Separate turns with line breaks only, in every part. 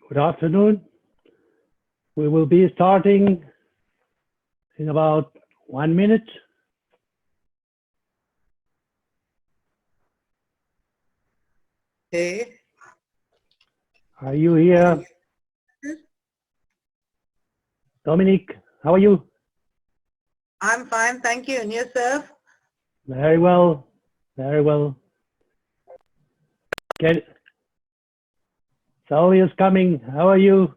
Good afternoon. We will be starting in about 1 minute.
Hey.
Are you here? Dominic, how are you?
I'm fine, thank you. And yourself?
Very well, very well. Sally is coming. How are you?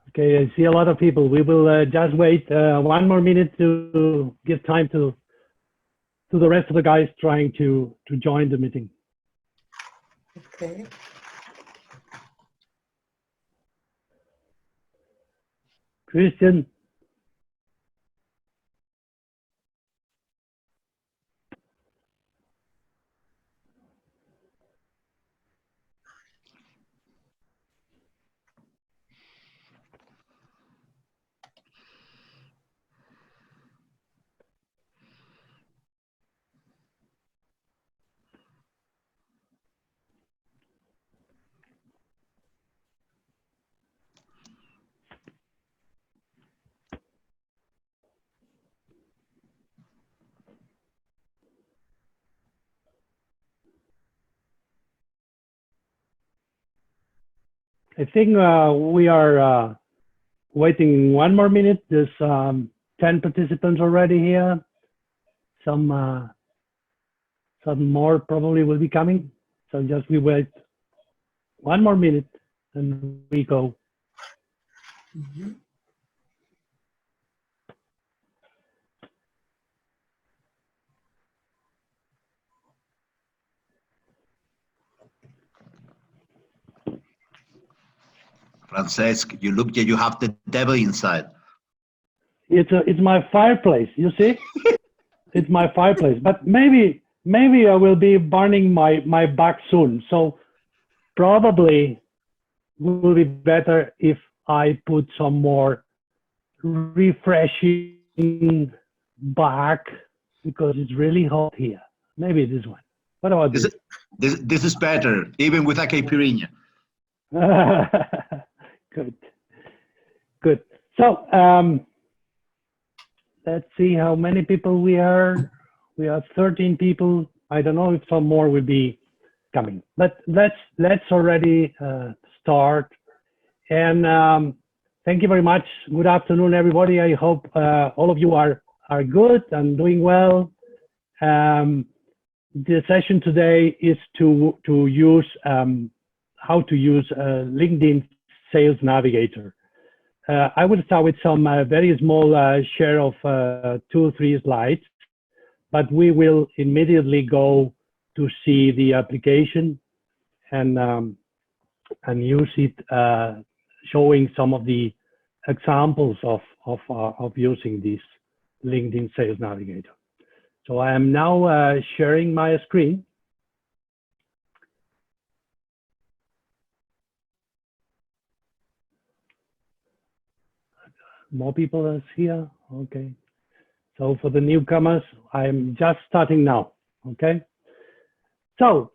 Okay, I see a lot of people. We will just wait 1 more minute to give time to the rest of the guys trying to join the meeting.
Okay.
Christian. I think we are waiting 1 more minute. There's 10 participants already here. Some more probably will be coming. So just we wait 1 more minute and we go.
Mm-hmm.
Francesc, you look like you have the devil inside.
It's my fireplace, you see? It's my fireplace, but maybe I will be burning my back soon. So probably will be better if I put some more refreshing back because it's really hot here. Maybe this one. What about this?
This is better, even with a caipirinha.
Good. So let's see how many people we are. We have 13 people. I don't know if some more will be coming, but let's already start. And thank you very much. Good afternoon, everybody. I hope all of you are good and doing well. The session today is to use how to use LinkedIn Sales Navigator. I will start with some very small share of 2 or 3 slides, but we will immediately go to see the application and use it, showing some of the examples of using this LinkedIn Sales Navigator. So I am now sharing my screen. More people are here. Okay. So for the newcomers, I'm just starting now. Okay. So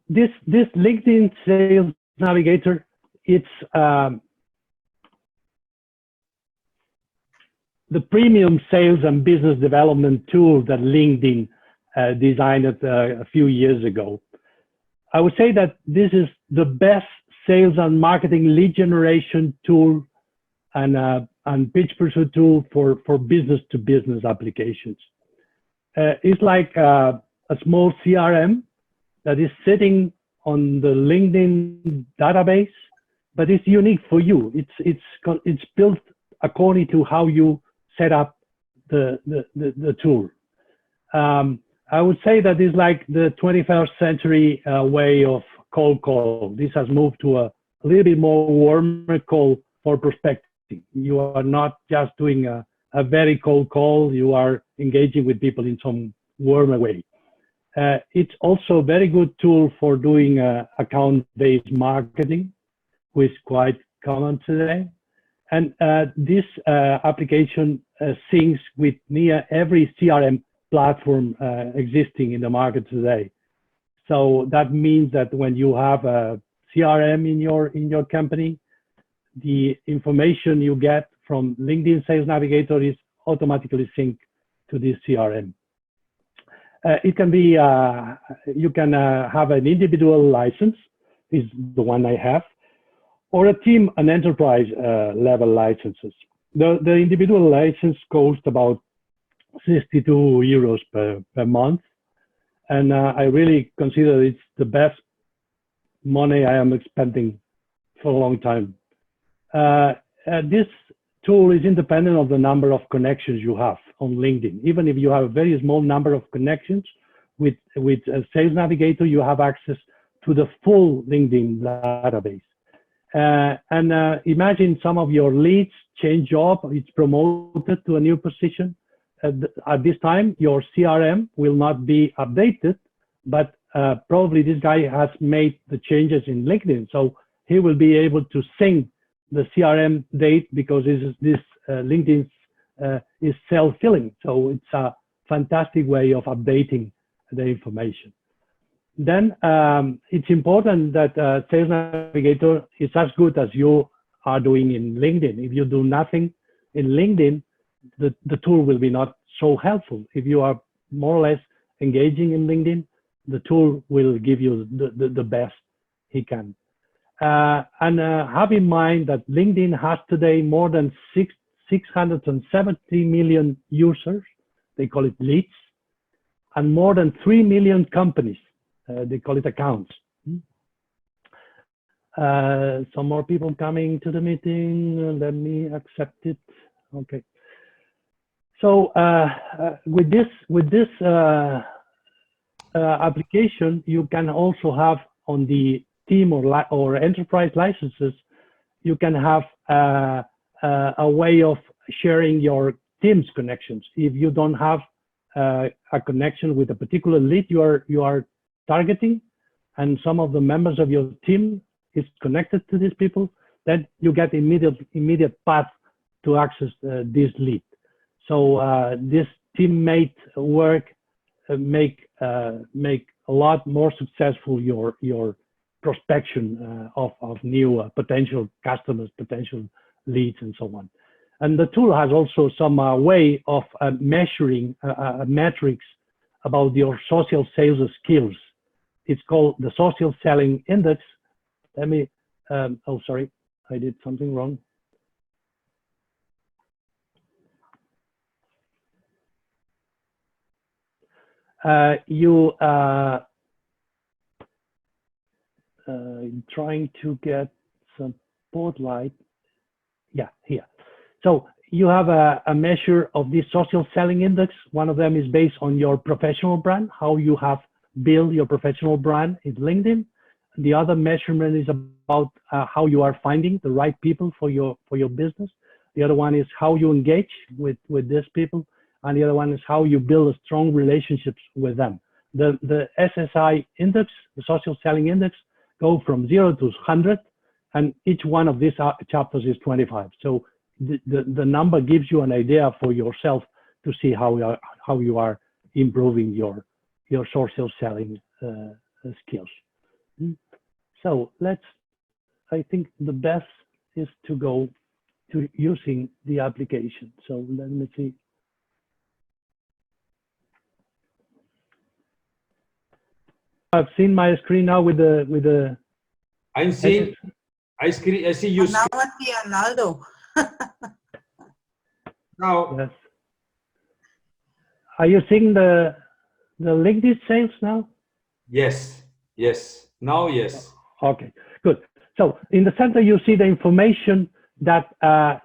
this LinkedIn Sales Navigator, it's the premium sales and business development tool that LinkedIn designed a few years ago. I would say that this is the best sales and marketing lead generation tool and pitch pursuit tool for business to business applications. It's like a small CRM that is sitting on the LinkedIn database, but it's unique for you. It's built according to how you set up the tool. I would say that it's like the 21st century way of cold call. This has moved to a little bit more warmer call for prospecting. You are not just doing a very cold call, you are engaging with people in some warmer way. It's also a very good tool for doing account-based marketing, which is quite common today. And this application syncs with near every CRM platform existing in the market today. So that means that when you have a CRM in your company, the information you get from LinkedIn Sales Navigator is automatically synced to this CRM. It can be, you can have an individual license, is the one I have, or a team and enterprise level licenses. The individual license costs about 62 euros per month. And I really consider it's the best money I am spending for a long time. This tool is independent of the number of connections you have on LinkedIn. Even if you have a very small number of connections with Sales Navigator, you have access to the full LinkedIn database. Imagine some of your leads change job, it's promoted to a new position. At this time, your CRM will not be updated, but probably this guy has made the changes in LinkedIn. So he will be able to sync the CRM date because this LinkedIn is self-filling. So it's a fantastic way of updating the information. Then it's important that Sales Navigator is as good as you are doing in LinkedIn. If you do nothing in LinkedIn, the tool will be not so helpful. If you are more or less engaging in LinkedIn, the tool will give you the best he can. Have in mind that LinkedIn has today more than 670 million users, they call it leads, and more than 3 million companies, they call it accounts. Some more people coming to the meeting, let me accept it, okay. So with this application, you can also have on the team or enterprise licenses, you can have a way of sharing your team's connections. If you don't have a connection with a particular lead you are targeting, and some of the members of your team is connected to these people, then you get immediate path to access this lead. So this teammate work make a lot more successful your prospection of new potential customers, potential leads, and so on. And the tool has also some way of measuring metrics about your social sales skills. It's called the Social Selling Index. Let me, oh, sorry, I did something wrong. Trying to get some spotlight. Yeah, here. So you have a measure of this social selling index. One of them is based on your professional brand, how you have built your professional brand in LinkedIn. The other measurement is about how you are finding the right people for your business. The other one is how you engage with these people. And the other one is how you build strong relationships with them. The SSI index, the social selling index, go from 0 to 100, and each one of these chapters is 25. So the number gives you an idea for yourself to see how you are improving your social selling skills. So I think the best is to go to using the application. So let me see. I've seen my screen now with the.
I see you.
Now I see Arnaldo.
Now.
Yes. Are you seeing the LinkedIn sales now?
Yes. Yes. Now, yes.
Okay. Good. So in the center, you see the information that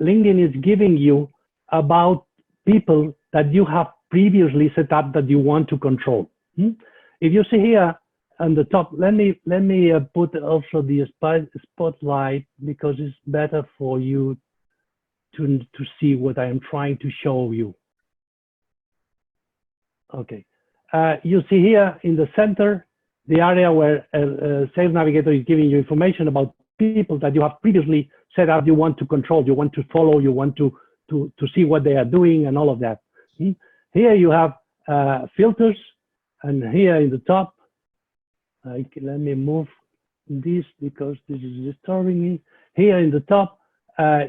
LinkedIn is giving you about people that you have previously set up that you want to control. If you see here on the top, let me put also the spotlight because it's better for you to see what I am trying to show you. Okay. You see here in the center, the area where Sales Navigator is giving you information about people that you have previously set up, you want to control, you want to follow, you want to see what they are doing and all of that. Here you have filters, and here in the top, Let me move this because this is disturbing me. Here in the top,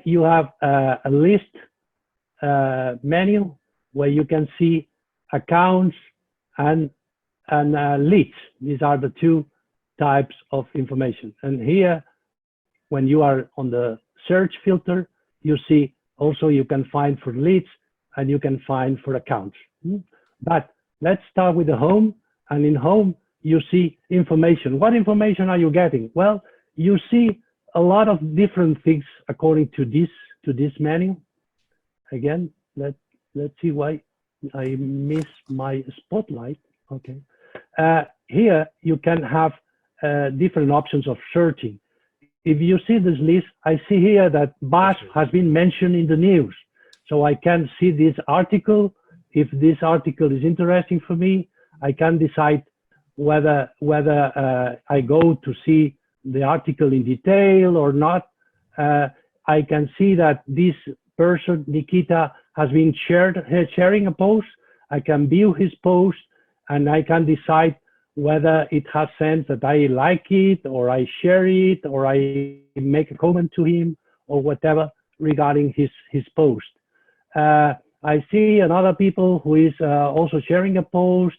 you have a list menu where you can see accounts and leads. These are the two types of information. And here, when you are on the search filter, you see also you can find for leads and you can find for accounts. But let's start with the home. And in home, you see information. What information are you getting? Well, you see a lot of different things according to this menu. Again, let's see why I miss my spotlight. Okay. Here you can have different options of searching. If you see this list, I see here that BASF has been mentioned in the news. So I can see this article. If this article is interesting for me, I can decide whether I go to see the article in detail or not. I can see that this person, Nikita, has been sharing a post. I can view his post and I can decide whether it has sense that I like it or I share it or I make a comment to him or whatever regarding his post. I see another people who is also sharing a post.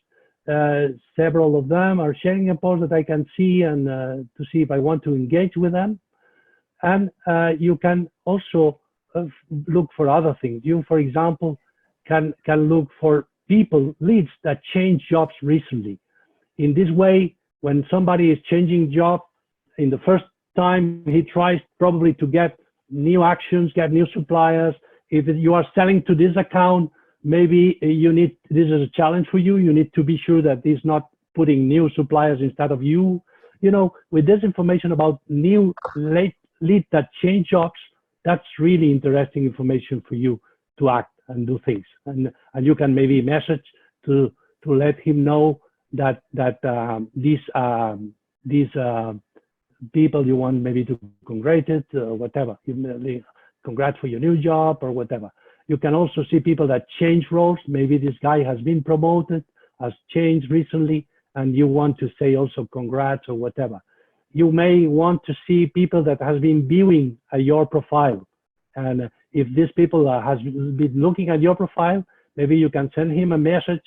Several of them are sharing a post that I can see and to see if I want to engage with them. And you can also look for other things. You, for example, can look for people, leads that change jobs recently. In this way, when somebody is changing job, in the first time he tries probably to get new actions, get new suppliers. If you are selling to this account, maybe this is a challenge for you. You need to be sure that he's not putting new suppliers instead of you. You know, with this information about new leads that change jobs, that's really interesting information for you to act and do things. And you can maybe message to let him know that these people you want maybe to congratulate or whatever. Congrats for your new job or whatever. You can also see people that change roles. Maybe this guy has been promoted, has changed recently, and you want to say also congrats or whatever. You may want to see people that has been viewing your profile. And if these people has been looking at your profile, maybe you can send him a message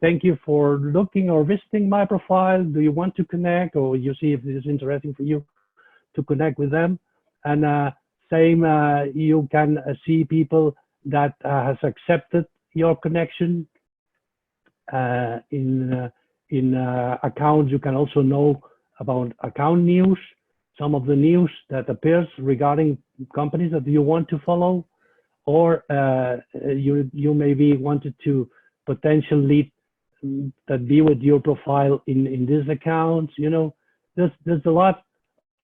thank you for looking or visiting my profile. Do you want to connect? Or you see if this is interesting for you to connect with them. And same, you can see people that has accepted your connection. In accounts, you can also know about account news, some of the news that appears regarding companies that you want to follow, or you maybe wanted to potential lead that view with your profile in these accounts. You know, there's a lot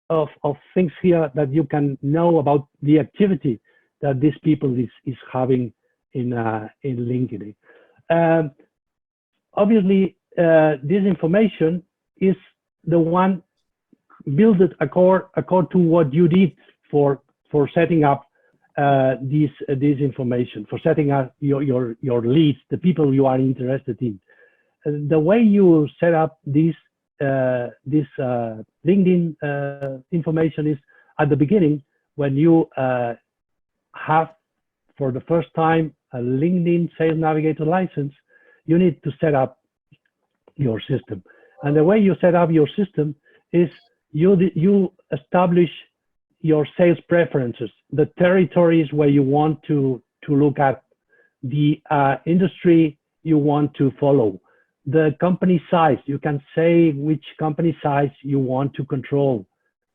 of things here that you can know about the activity that these people is having in LinkedIn. Obviously, this information is the one built according to what you did for setting up this information, for setting up your leads, the people you are interested in. The way you set up this LinkedIn information is at the beginning when you have for the first time a LinkedIn Sales Navigator license. You need to set up your system, and the way you set up your system is you establish your sales preferences, the territories where you want to look at, the industry you want to follow, the company size. You can say which company size you want to control,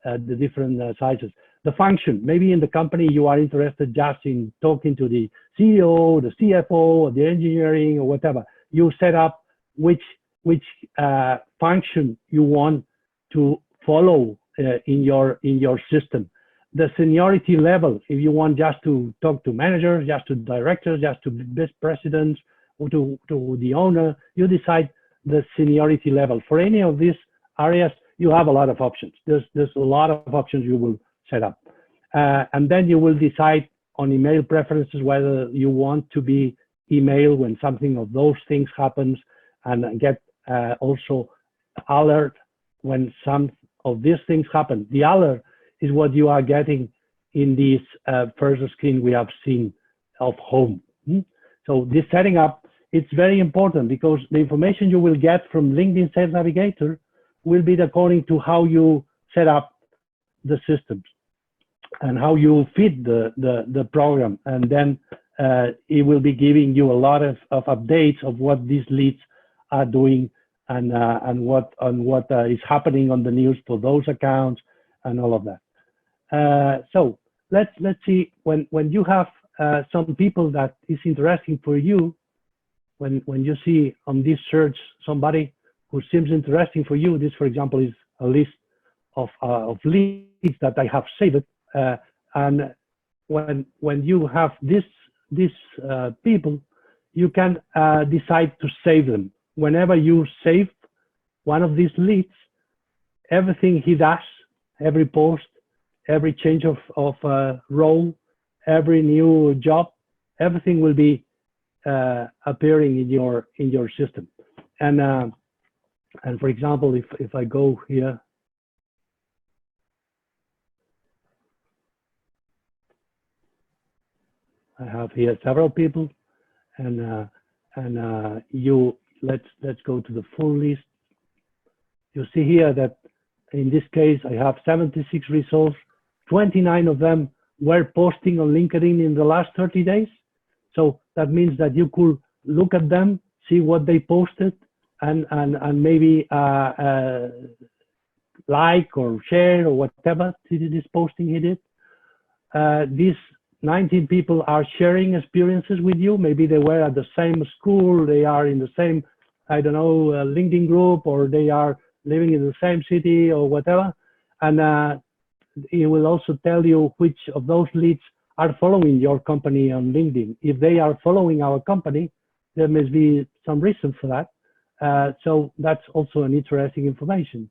the different sizes. The function, maybe in the company you are interested just in talking to the CEO, the CFO, or the engineering or whatever. You set up which function you want to follow in your system. The seniority level, if you want just to talk to managers, just to directors, just to vice presidents, or to the owner, you decide the seniority level. For any of these areas, you have a lot of options. There's a lot of options you will set up. And then you will decide on email preferences whether you want to be email when something of those things happens, and get also alert when some of these things happen. The alert is what you are getting in this first screen we have seen of home. So this setting up, it's very important because the information you will get from LinkedIn Sales Navigator will be according to how you set up the systems and how you feed the program. And then it will be giving you a lot of updates of what these leads are doing and what is happening on the news for those accounts and all of that. So let's see, when you have some people that is interesting for you, when you see on this search somebody who seems interesting for you, this, for example, is a list of leads that I have saved. And when you have these people, you can decide to save them. Whenever you save one of these leads, everything he does, every post, every change of role, every new job, everything will be appearing in your system. And for example, if I go here, I have here several people, and let's go to the full list. You see here that in this case I have 76 results. 29 of them were posting on LinkedIn in the last 30 days. So that means that you could look at them, see what they posted, and maybe like or share or whatever this posting he did. These 19 people are sharing experiences with you. Maybe they were at the same school, they are in the same, I don't know, LinkedIn group, or they are living in the same city or whatever. And it will also tell you which of those leads are following your company on LinkedIn. If they are following our company, there must be some reason for that. So that's also an interesting information.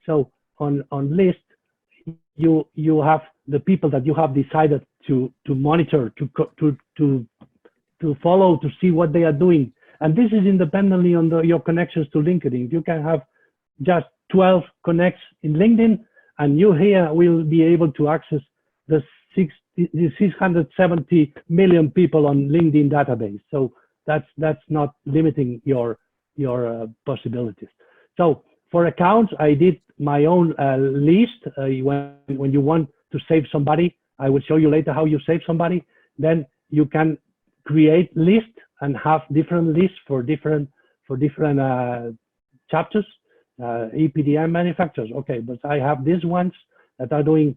So on list, you have the people that you have decided to monitor, to follow, to see what they are doing. And this is independently on your connections to LinkedIn. You can have just 12 connects in LinkedIn, and you here will be able to access the 670 million people on LinkedIn database. So that's not limiting your possibilities. So for accounts, I did my own list. When you want to save somebody, I will show you later how you save somebody. Then you can create lists and have different lists for different chapters, EPDM manufacturers. Okay, but I have these ones that are doing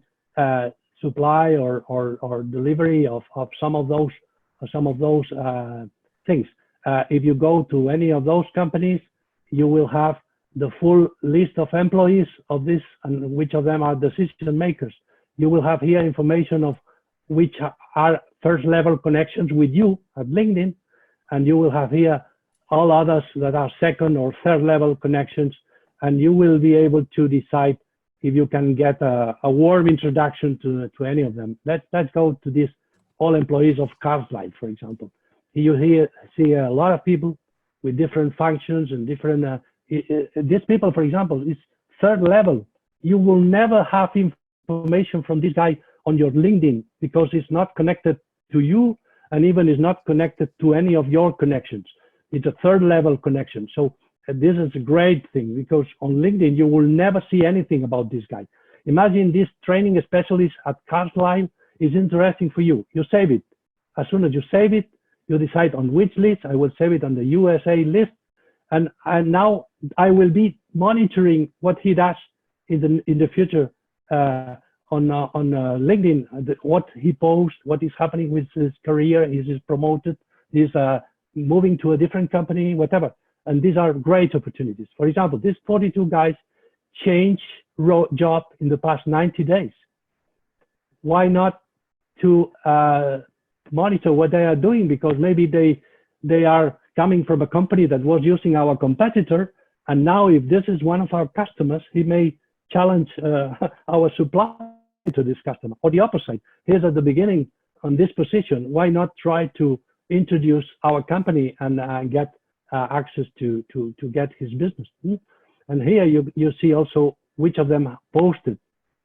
supply or delivery of some of those things. If you go to any of those companies, you will have the full list of employees of this and which of them are decision makers. You will have here information of which are first level connections with you at LinkedIn, and you will have here all others that are second or third level connections, and you will be able to decide if you can get a warm introduction to any of them. Let's go to this all employees of Carlisle, for example. You here see a lot of people with different functions and different, these people, for example, is third level. You will never have information from this guy on your LinkedIn because it's not connected to you and even is not connected to any of your connections. It's a third level connection. So this is a great thing because on LinkedIn, you will never see anything about this guy. Imagine this training specialist at Carlisle is interesting for you. You save it. As soon as you save it, you decide on which list. I will save it on the USA list. And now I will be monitoring what he does in the future on LinkedIn, what he posts, what is happening with his career, is he promoted, is moving to a different company, whatever. And these are great opportunities. For example, these 42 guys change job in the past 90 days. Why not to monitor what they are doing? Because maybe they are coming from a company that was using our competitor, and now if this is one of our customers, he may challenge our supply to this customer, or the opposite. Here's at the beginning on this position, why not try to introduce our company and get access to get his business? And here you see also which of them posted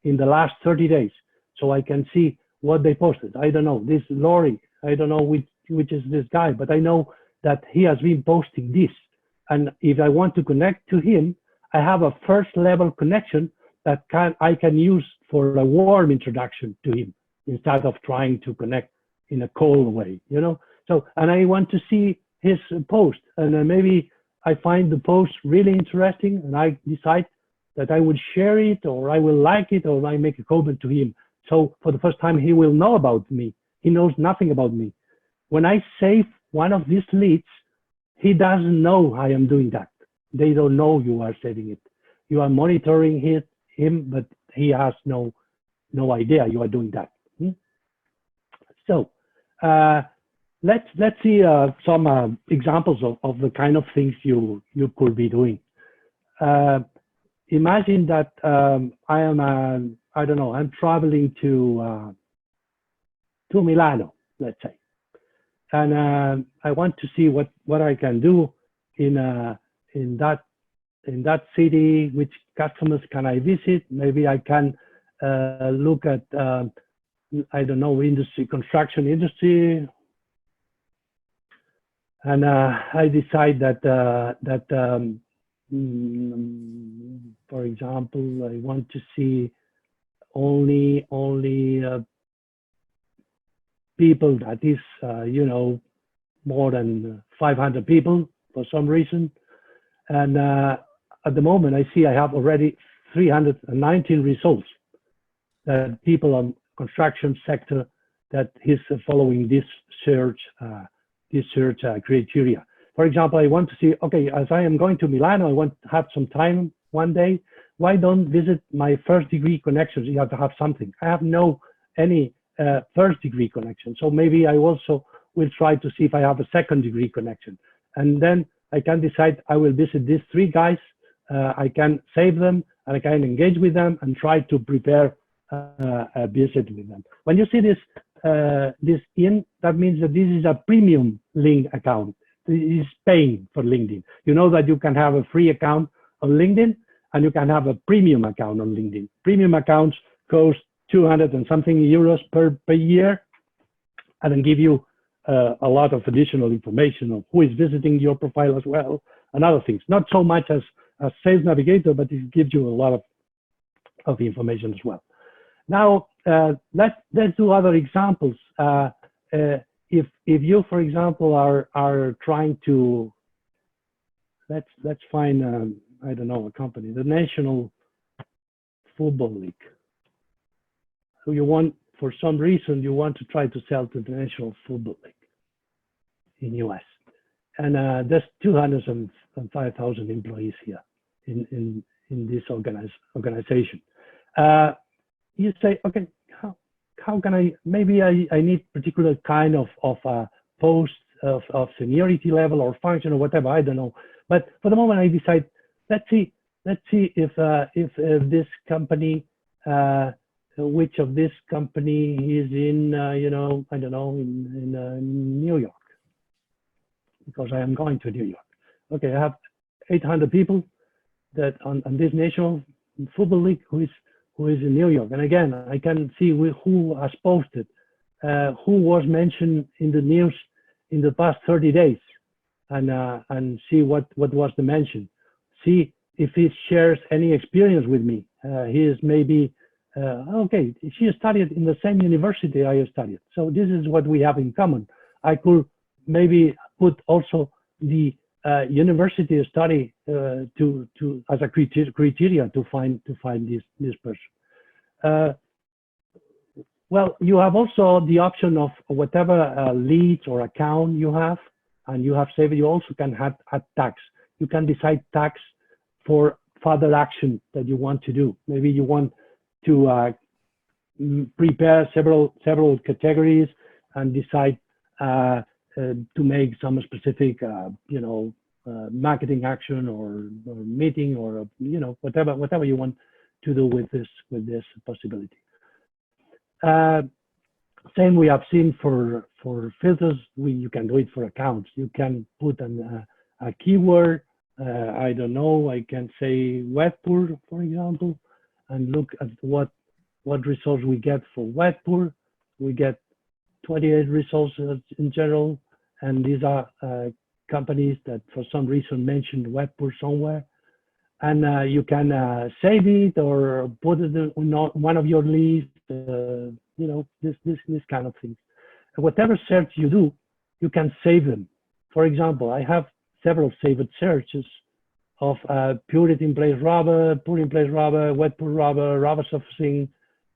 in the last 30 days. So I can see what they posted. I don't know, this Lori, I don't know which is this guy, but I know that he has been posting this. And if I want to connect to him, I have a first level connection that I can use for a warm introduction to him instead of trying to connect in a cold way, you know? So, and I want to see his post, and then maybe I find the post really interesting and I decide that I would share it, or I will like it, or I make a comment to him. So for the first time, he will know about me. He knows nothing about me. When I save one of these leads, he doesn't know I am doing that. They don't know you are saving it. You are monitoring him, but he has no idea you are doing that. So let's see some examples of the kind of things you could be doing. Imagine that I am I don't know, I'm traveling to Milano, let's say, and I want to see what I can do in that city. Which customers can I visit? Maybe I can look at I don't know, industry, construction industry, and I decide that for example, I want to see only people that is you know, more than 500 people for some reason. And at the moment, I see I have already 319 results that people on construction sector that is following this search criteria. For example, I want to see, okay, as I am going to Milano, I want to have some time one day. Why don't visit my first degree connections? You have to have something. I have any first degree connection. So maybe I also will try to see if I have a second degree connection. And then I can decide I will visit these 3 guys. I can save them and I can engage with them and try to prepare a visit with them. When you see this that means that this is a premium link account. It is paying for LinkedIn. You know that you can have a free account on LinkedIn and you can have a premium account on LinkedIn. Premium accounts cost 200 and something euros per year, and then give you a lot of additional information of who is visiting your profile as well and other things. Not so much as Sales Navigator, but it gives you a lot of information as well. Now let's do other examples. If you, for example, are trying to, let's find I don't know, a company, the National Football League. So you want, for some reason, you want to try to sell to the National Football League in US, and there's 205,000 employees here in this organization. You say, okay, how can I, maybe I need particular kind of post of seniority level or function or whatever, I don't know. But for the moment I decide, let's see if this company, which of this company is in, you know, I don't know, in New York, because I am going to New York. Okay, I have 800 people that on this National Football League who is in New York. And again, I can see who has posted, who was mentioned in the news in the past 30 days, and see what was the mention. See if he shares any experience with me. He is maybe, okay, she studied in the same university I studied. So this is what we have in common. I could maybe put also the university study as a criteria to find this person. Well, you have also the option of whatever leads or account you have, and you have saved. You also can add tags. You can decide tags for further action that you want to do. Maybe you want to prepare several categories and decide to make some specific, you know, marketing action or meeting or, you know, whatever you want to do with this possibility. Same we have seen for filters. You can do it for accounts. You can put a keyword I don't know, I can say Wetpool, for example, and look at what results we get for Wetpool. We get 28 results in general, and these are companies that for some reason mentioned Wetpool somewhere. And you can save it or put it on one of your lists, you know, this kind of things. And whatever search you do, you can save them. For example, I have several saved searches of purity in place rubber, pour in place rubber, wet pour rubber, rubber surfacing,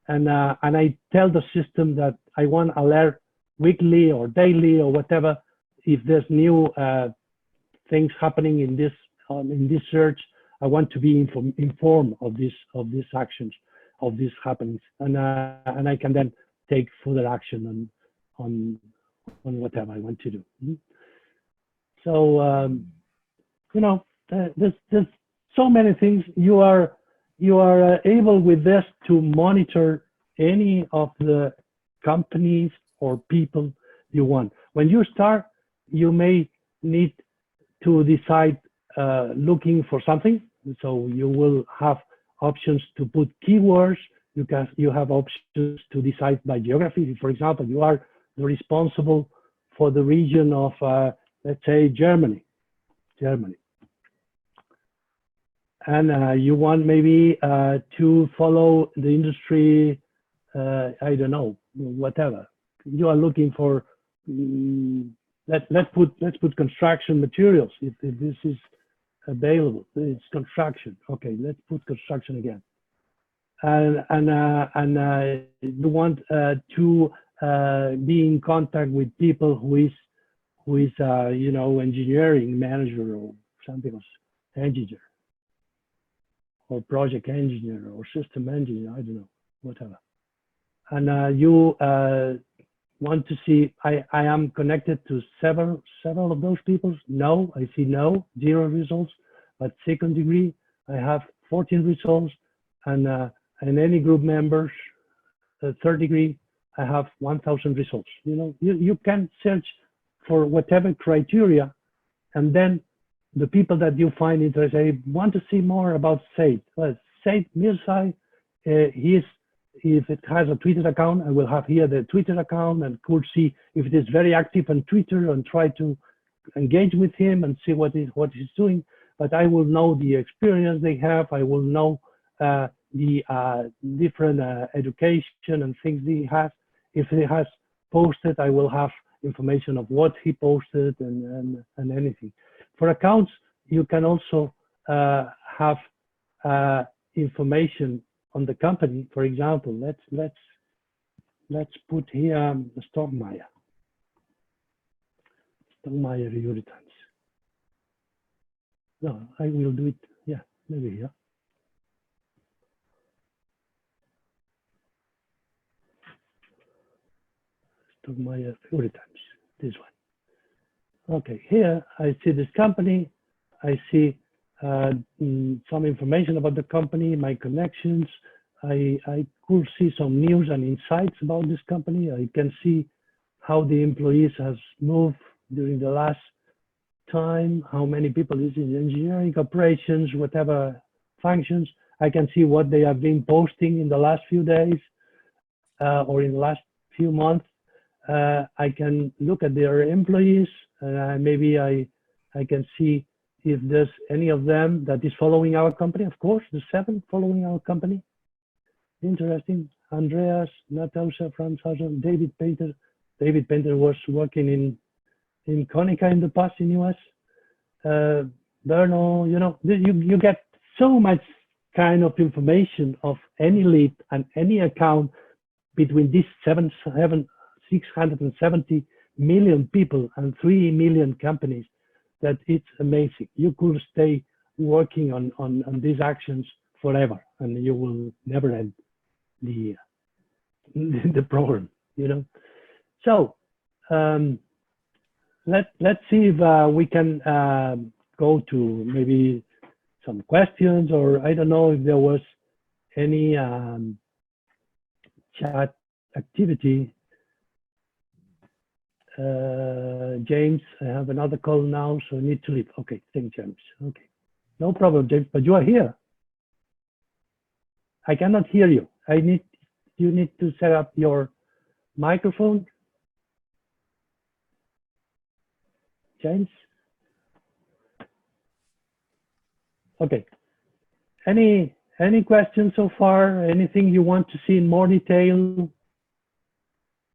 and I tell the system that I want alert weekly or daily or whatever if there's new things happening in this search. I want to be informed of these actions, of these happenings, and I can then take further action on whatever I want to do. So you know, there's so many things. You are able with this to monitor any of the companies or people you want. When you start, you may need to decide looking for something. So you will have options to put keywords. You have options to decide by geography. For example, you are responsible for the region of, let's say, Germany. And you want maybe to follow the industry, I don't know, whatever. You are looking for, let's put construction materials if this is available. It's construction. Okay, let's put construction again. And you want to be in contact with people who is you know, engineering manager or something else, engineer or project engineer or system engineer, I don't know, whatever. And you want to see, I am connected to several of those people. No, I see no, 0 results. But second degree, I have 14 results, and any group members, third degree, I have 1,000 results. You know, you can search for whatever criteria, and then the people that you find interested want to see more about Said. Well, Said Mirzai, if it has a Twitter account, I will have here the Twitter account and could see if it is very active on Twitter and try to engage with him and see what he's doing. But I will know the experience they have. I will know the different education and things he has. If he has posted, I will have information of what he posted and anything. For accounts, you can also have information on the company. For example, let's put here Stockmeyer Urethans. No, I will do it. Yeah, maybe here. Stockmeyer Urethans. This one. Okay, here I see this company. I see some information about the company, my connections. I could see some news and insights about this company. I can see how the employees has moved during the last time, how many people is in engineering, operations, whatever functions. I can see what they have been posting in the last few days or in the last few months. I can look at their employees. Maybe I can see if there's any of them that is following our company. Of course, the 7 following our company. Interesting. Andreas, Natasha, Franz Hausen, David Painter. David Painter was working in Konica in the past in US. Berno, you know, you get so much kind of information of any lead and any account between these 670 million people and 3 million companies that it's amazing. You could stay working on these actions forever, and you will never end the program, you know. So let's see if we can go to maybe some questions, or I don't know if there was any chat activity. James, I have another call now, so I need to leave. Okay, thanks, James. Okay. No problem, James, but you are here. I cannot hear you. You need to set up your microphone. James? Okay. Any questions so far? Anything you want to see in more detail?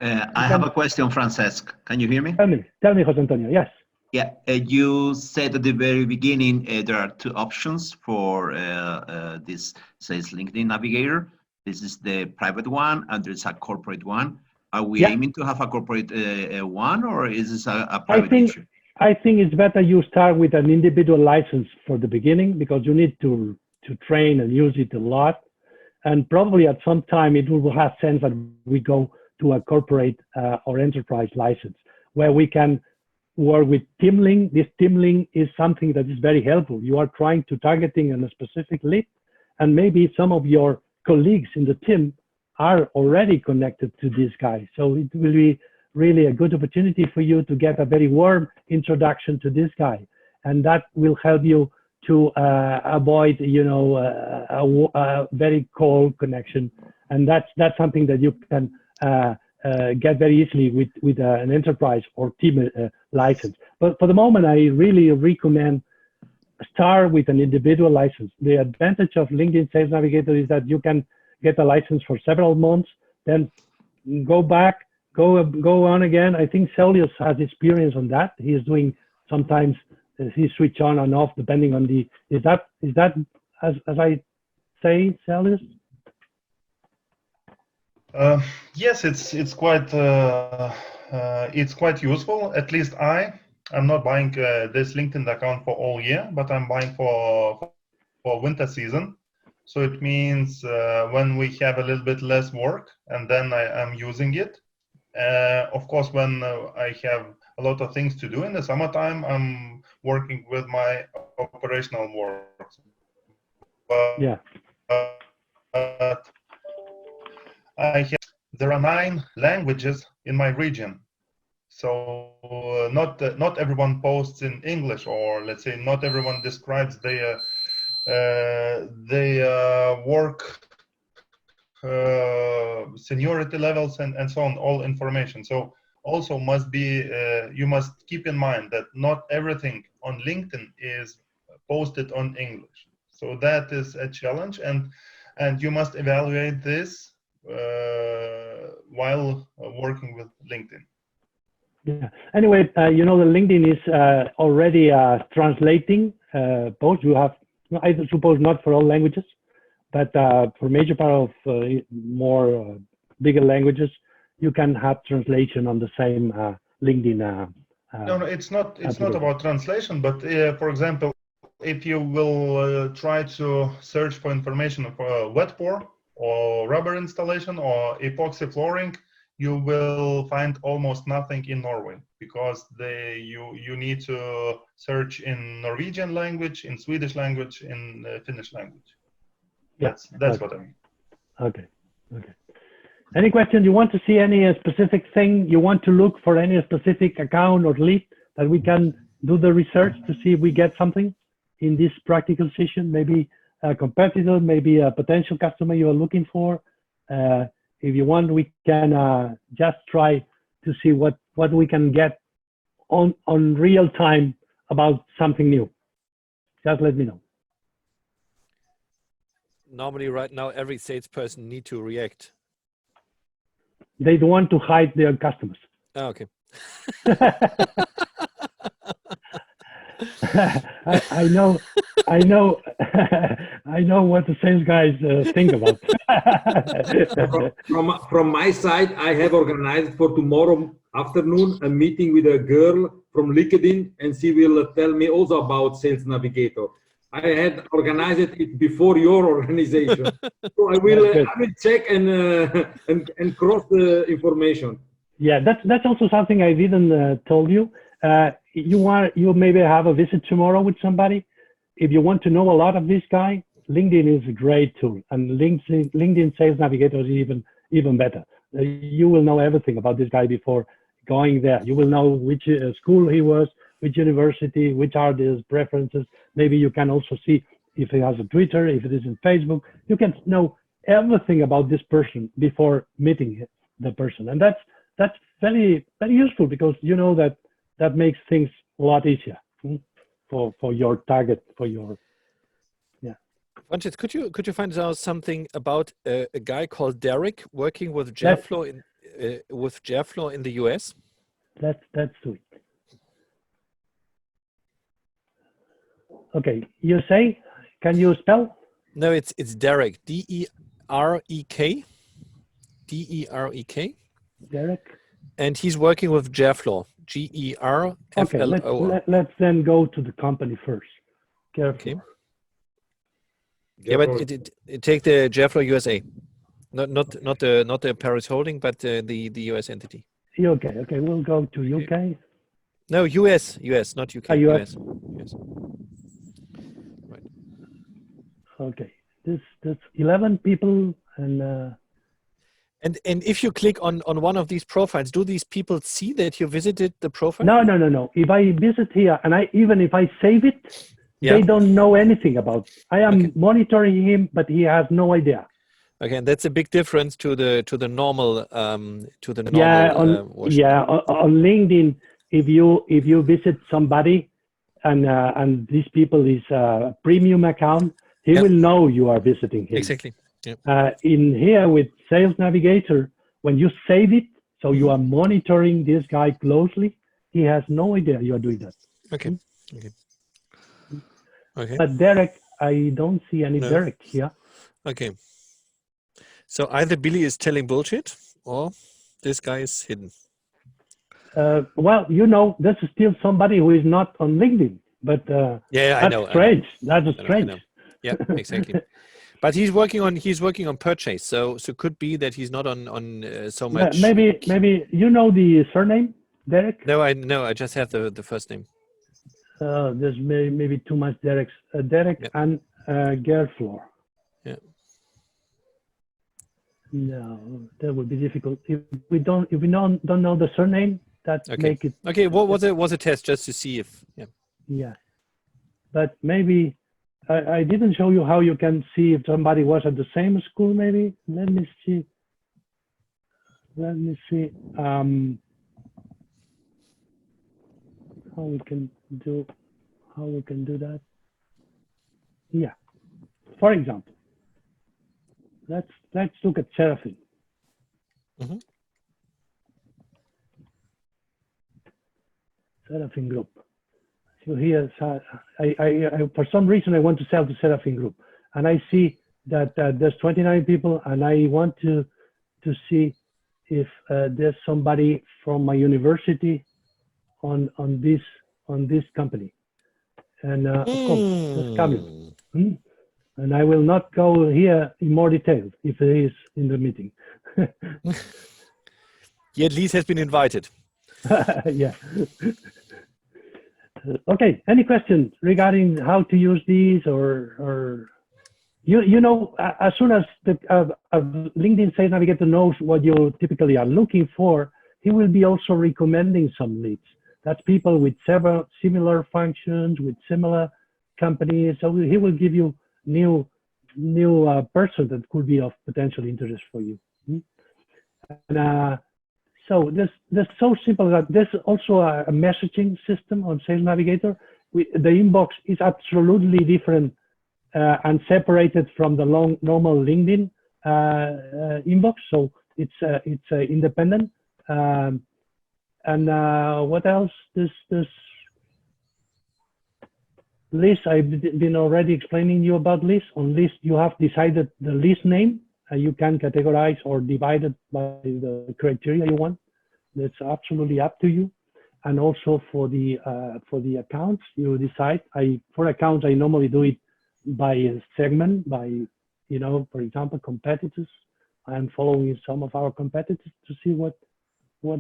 I have a question, Francesc. Can you hear me?
Tell me, Jose Antonio. Yes.
Yeah, you said at the very beginning there are two options for this Sales LinkedIn Navigator. This is the private one, and there's a corporate one. Are we aiming to have a corporate one, or is this a private issue?
I think it's better you start with an individual license for the beginning, because you need to train and use it a lot. And probably at some time it will have sense that we go to a corporate or enterprise license where we can work with team link. This team link is something that is very helpful. You are trying to targeting on a specific lead, and maybe some of your colleagues in the team are already connected to this guy. So it will be really a good opportunity for you to get a very warm introduction to this guy. And that will help you to avoid, a very cold connection. And that's something that you can get very easily with an enterprise or team license. But for the moment, I really recommend start with an individual license. The advantage of LinkedIn Sales Navigator is that you can get a license for several months, then go back, go on again. I think Celius has experience on that. He is doing sometimes he switch on and off depending on the. Is that as I say, Celius?
Yes, it's quite useful. At least I'm not buying this LinkedIn account for all year, but I'm buying for winter season. So it means when we have a little bit less work, and then I'm using it. Of course, when I have a lot of things to do in the summertime, I'm working with my operational work. But, there are 9 languages in my region. So not everyone posts in English, or let's say not everyone describes their work seniority levels and so on, all information. So also must be you must keep in mind that not everything on LinkedIn is posted on English. So that is a challenge, and you must evaluate this while working with LinkedIn.
Yeah. Anyway, the LinkedIn is already translating posts. You have, I suppose, not for all languages, but for major part of more bigger languages, you can have translation on the same LinkedIn.
No, it's not. It's not about translation, but for example, if you will try to search for information for wet pour or rubber installation or epoxy flooring, you will find almost nothing in Norway, because you need to search in Norwegian language, in Swedish language, in Finnish language. That's
okay.
what I mean.
Okay. Any question? You want to see any specific thing? You want to look for any specific account or lead that we can do the research to see if we get something in this practical session? Maybe a competitor, maybe a potential customer you are looking for. If you want, we can just try to see what we can get on real time about something new. Just let me know.
Normally, right now, every salesperson needs to react.
They don't want to hide their customers.
Oh, okay.
I know what the sales guys think about.
From my side, I have organized for tomorrow afternoon a meeting with a girl from LinkedIn, and she will tell me also about Sales Navigator. I had organized it before your organization, so I will check and cross the information.
Yeah, that's also something I didn't told you. You maybe have a visit tomorrow with somebody. If you want to know a lot of this guy, LinkedIn is a great tool, and LinkedIn Sales Navigator is even better. You will know everything about this guy before going there. You will know which school he was, which university, which are his preferences. Maybe you can also see if it has a Twitter, if it is in Facebook. You can know everything about this person before meeting the person. And that's very, very useful, because you know that makes things a lot easier for your target, for your, yeah.
Francis, could you find out something about a guy called Derek working with Jerflow in the US?
That's sweet. Okay, you say, can you spell?
No, it's Derek, D-E-R-E-K. D-E-R-E-K.
Derek.
And he's working with Jerflow, G-E-R-F-L-O.
Okay, let's then go to the company first. Careful.
Okay. Yeah, but it take the Jerflow USA, not the Paris holding, but the US entity.
Okay, we'll go to UK.
No, US, not UK.
US.
US. Right.
Okay, this 11 people and.
And if you click on one of these profiles, do these people see that you visited the profile?
No. If I visit here and even if I save it, they don't know anything about it. I am monitoring him, but he has no idea.
Okay, and that's a big difference to the normal
on LinkedIn. If you visit somebody and these people is a premium account, he will know you are visiting him.
Exactly. Yeah.
In here with Sales Navigator, when you save it, so you are monitoring this guy closely, he has no idea you are doing that.
Okay.
But Derek, I don't see any Derek here.
Okay. So either Billy is telling bullshit or this guy is hidden.
Well, this is still somebody who is not on LinkedIn, but
I know.
Strange. That's strange.
I know. Yeah, exactly. But he's working on purchase, so could be that he's not on so much.
Maybe you know the surname, Derek?
No, I just have the first name.
There's maybe too much Derek's. Derek and Gerflor.
Yeah.
No, that would be difficult. If we don't know the surname, that make it.
Okay, what was a test just to see if
Yeah, but maybe. I didn't show you how you can see if somebody was at the same school, maybe. Let me see. How we can do that. Yeah. For example, let's look at Seraphim.
Mm-hmm.
Seraphim Group. So here, I for some reason I want to sell to Seraphim Group, and I see that there's 29 people, and I want to see if there's somebody from my university on this company, and of course there's Camilo. And I will not go here in more detail if it is in the meeting.
He at least has been invited.
Yeah. Okay, any questions regarding how to use these or as soon as the LinkedIn Sales Navigator knows what you typically are looking for, he will be also recommending some leads. That's people with several similar functions, with similar companies. So he will give you new person that could be of potential interest for you. And, so this so simple that there's also a messaging system on Sales Navigator. The inbox is absolutely different and separated from the normal LinkedIn inbox. So it's independent. And what else? This list, I've been already explaining you about list. On list, you have decided the list name. You can categorize or divide it by the criteria you want. That's absolutely up to you. And also for the accounts, you decide. For accounts, I normally do it by a segment, by for example, competitors. I'm following some of our competitors to see what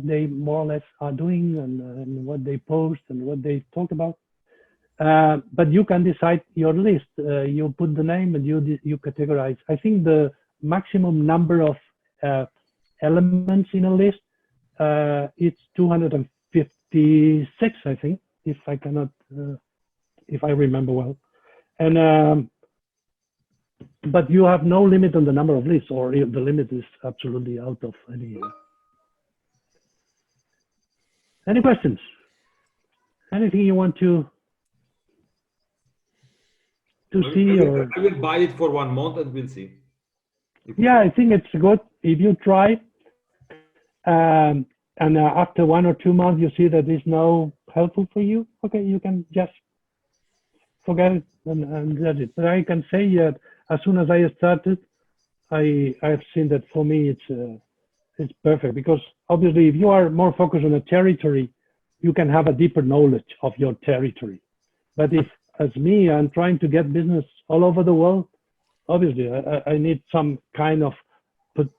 they more or less are doing and what they post and what they talk about. But you can decide your list. You put the name and you categorize. I think the maximum number of elements in a list it's 256, I think, if I remember well. And but you have no limit on the number of lists, or the limit is absolutely out of any questions? Anything you want to see? Or
I will buy it for 1 month and we'll see.
yeah, I think it's good if you try. And after 1 or 2 months, you see that it's no helpful for you. Okay, you can just forget it and that's it. But I can say that as soon as I started, I've seen that for me it's perfect, because obviously if you are more focused on a territory, you can have a deeper knowledge of your territory. But if, as me, I'm trying to get business all over the world, obviously I need some kind of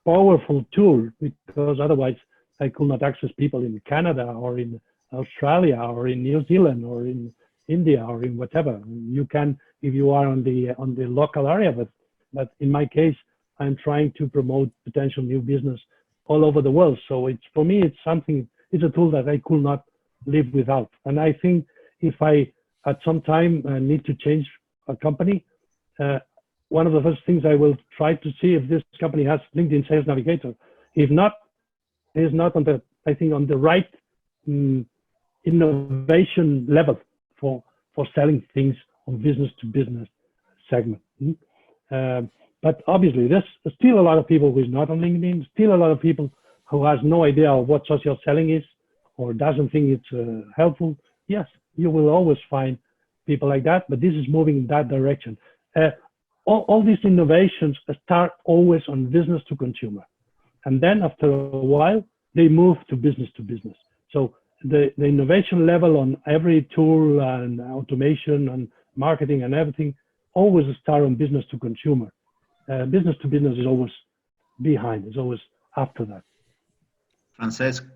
powerful tool, because otherwise I could not access people in Canada or in Australia or in New Zealand or in India or in whatever. You can, if you are on the local area, but in my case, I'm trying to promote potential new business all over the world. So it's, for me, it's a tool that I could not live without. And I think if I at some time need to change a company, one of the first things I will try to see if this company has LinkedIn Sales Navigator. If not, it is not on the, I think, on the right innovation level for selling things on business to business segment. But obviously, there's still a lot of people who is not on LinkedIn, still a lot of people who has no idea of what social selling is or doesn't think it's helpful. Yes, you will always find people like that, but this is moving in that direction. All these innovations start always on business to consumer. And then after a while, they move to business. So the innovation level on every tool and automation and marketing and everything always start on business to consumer. Business to business is always behind, it's always after that.
Francesc,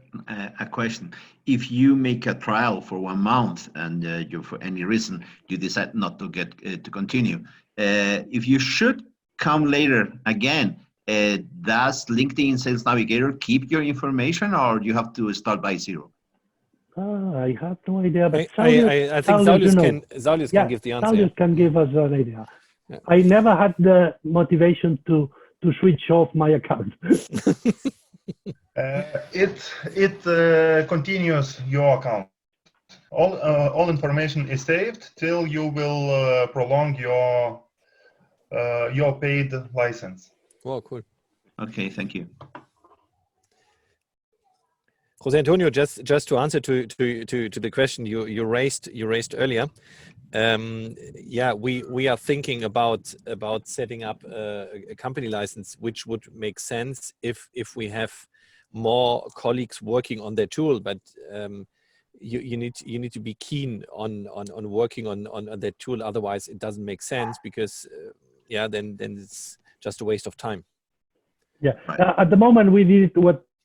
a question. If you make a trial for 1 month and you, for any reason, you decide not to get to continue, if you should come later again, does LinkedIn Sales Navigator keep your information, or you have to start by zero?
I have no idea, but
I think Saulius can give the answer.
Saulius can give us an idea. Yeah. I never had the motivation to switch off my account.
It continues your account. All information is saved till you will prolong your paid license.
Oh, cool.
Okay, thank you.
Jose Antonio, just to answer to the question you raised earlier, yeah, we are thinking about setting up a company license, which would make sense if we have more colleagues working on their tool, but you need to be keen on working on that tool, otherwise it doesn't make sense, because yeah, then it's just a waste of time.
Yeah, at the moment we did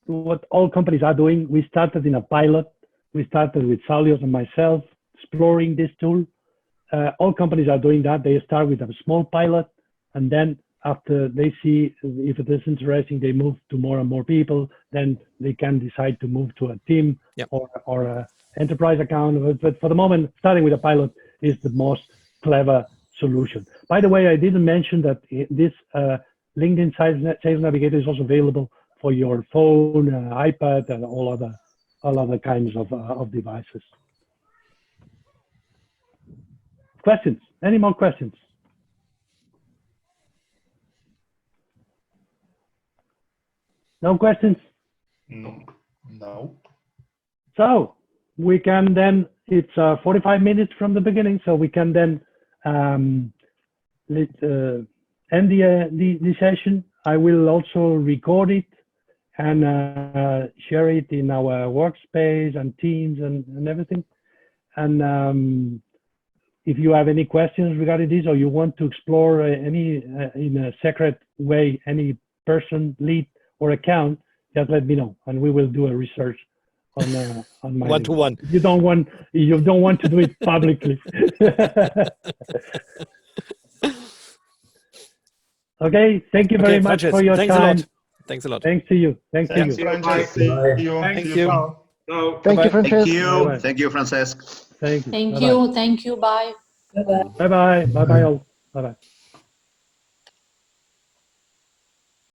what all companies are doing. We started in a pilot. We started with Saulius and myself exploring this tool. All companies are doing that. They start with a small pilot, and then after they see if it is interesting, they move to more and more people. Then they can decide to move to a team, yep, or a enterprise account. But for the moment, starting with a pilot is the most clever solution. By the way, I didn't mention that this LinkedIn Sales Navigator is also available for your phone, iPad, and all other kinds of devices. Questions? Any more questions? No questions?
No.
So we can then, it's 45 minutes from the beginning, so we can then end the session. I will also record it and share it in our workspace and Teams and everything. And if you have any questions regarding this, or you want to explore any in a secret way, any person, lead, or account, just let me know, and we will do a research on my
one-to-one.
You don't want to do it publicly. Okay, thank you very much for your time.
Thanks a lot.
Thanks to you. Thanks to you.
Francesc.
Thank
you.
Thank you.
No.
Thank you, Francesc.
Thank you, Francesc.
Thank you.
Thank
Bye-bye.
you. Thank you. Bye.
Bye bye. Bye bye all. Bye bye.